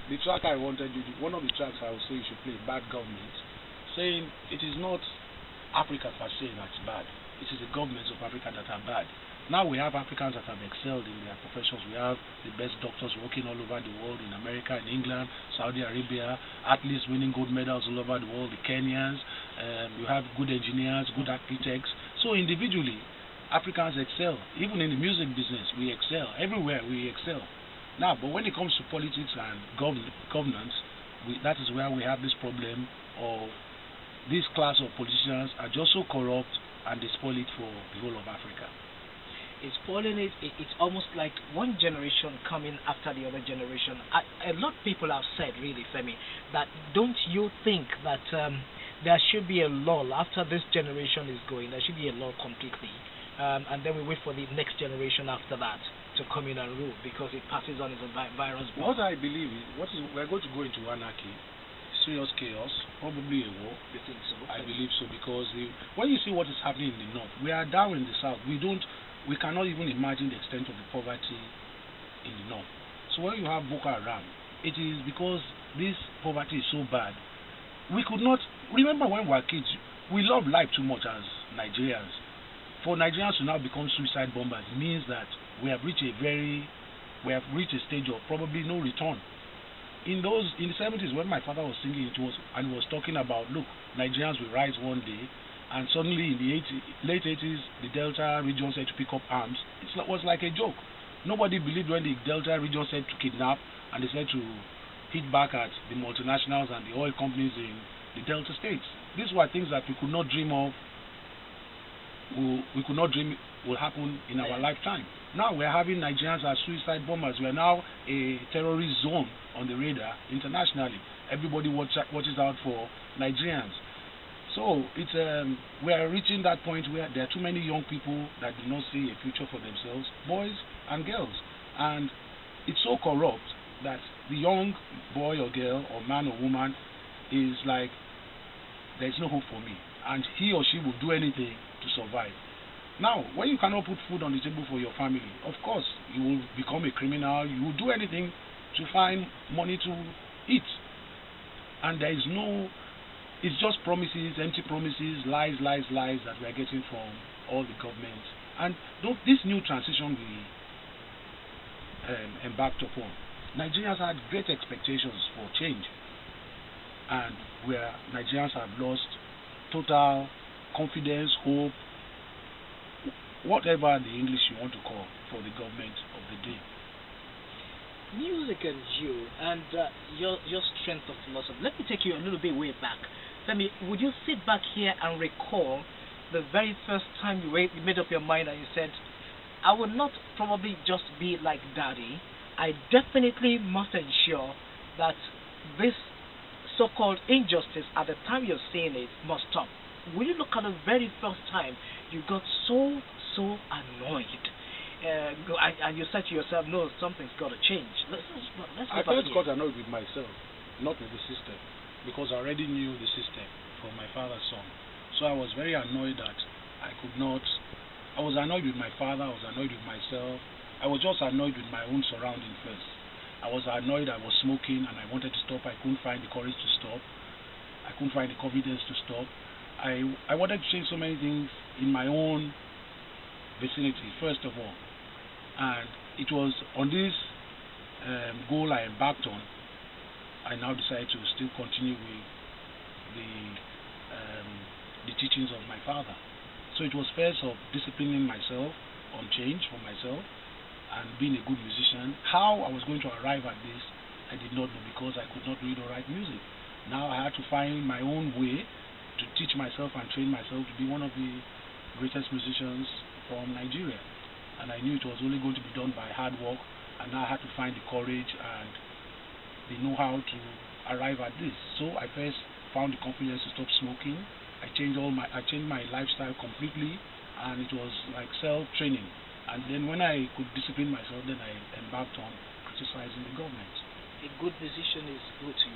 the track I wanted you, one of the tracks I would say you should play, Bad Government, saying it is not Africa per se that's bad. It is the governments of Africa that are bad. Now we have Africans that have excelled in their professions. We have the best doctors working all over the world, in America, in England, Saudi Arabia, athletes winning gold medals all over the world, the Kenyans. You have good engineers, good architects. So individually, Africans excel. Even in the music business, we excel. Everywhere we excel. Now, but when it comes to politics and governance, that is where we have this problem of this class of politicians are just so corrupt and they spoil it for the whole of Africa. It's spoiling it. It's almost like one generation coming after the other generation. A lot of people have said, really, Femi, that don't you think that there should be a lull after this generation is going? There should be a lull completely, and then we wait for the next generation after that to come in and rule, because it passes on as a virus. What I believe is, we're going to go into anarchy, serious chaos, probably a war. You think so? I believe so, because when you see what is happening in the north, we are down in the south. We cannot even imagine the extent of the poverty in the north. So when you have Boko Haram, it is because this poverty is so bad. We could not remember when we were kids. We love life too much as Nigerians. For Nigerians to now become suicide bombers means that we have reached a stage of probably no return. In the 70s, when my father was singing, he was talking about, look, Nigerians will rise one day. And suddenly in the late 80s, the Delta region said to pick up arms. It was like a joke. Nobody believed when the Delta region said to kidnap, and they said to hit back at the multinationals and the oil companies in the Delta states. These were things that we could not dream of. We could not dream will happen in our lifetime. Now we're having Nigerians as suicide bombers. We are now a terrorist zone on the radar internationally. Everybody watches out for Nigerians. So we are reaching that point where there are too many young people that do not see a future for themselves, boys and girls. And it's so corrupt that the young boy or girl or man or woman is like, there's no hope for me. And he or she will do anything to survive. Now, when you cannot put food on the table for your family, of course, you will become a criminal. You will do anything to find money to eat. And there is it's just promises, empty promises, lies that we are getting from all the governments. And this new transition we embarked upon, Nigerians had great expectations for change. And where Nigerians have lost total confidence, hope, whatever the English you want to call, for the government of the day. Music and you and your strength of philosophy. Let me take you a little bit way back. Femi, would you sit back here and recall the very first time you made up your mind and you said, I would not probably just be like Daddy. I definitely must ensure that this so-called injustice at the time you're seeing it must stop. Will you look at the very first time you got so annoyed? And you said to yourself, no, something's got to change. I first got annoyed with myself, not with the system, because I already knew the system from my father's song. So I was very annoyed that I was annoyed with my father, I was annoyed with myself. I was just annoyed with my own surrounding first. I was annoyed, I was smoking and I wanted to stop. I couldn't find the courage to stop. I couldn't find the confidence to stop. I wanted to change so many things in my own vicinity, first of all. And it was on this goal I embarked on, I now decided to still continue with the teachings of my father. So it was first of disciplining myself on change for myself and being a good musician. How I was going to arrive at this, I did not know, because I could not read or write music. Now I had to find my own way to teach myself and train myself to be one of the greatest musicians from Nigeria. And I knew it was only going to be done by hard work, and now I had to find the courage and the know-how to arrive at this. So I first found the confidence to stop smoking. I changed my lifestyle completely, and it was like self-training. And then when I could discipline myself, then I embarked on criticizing the government. A good musician is good to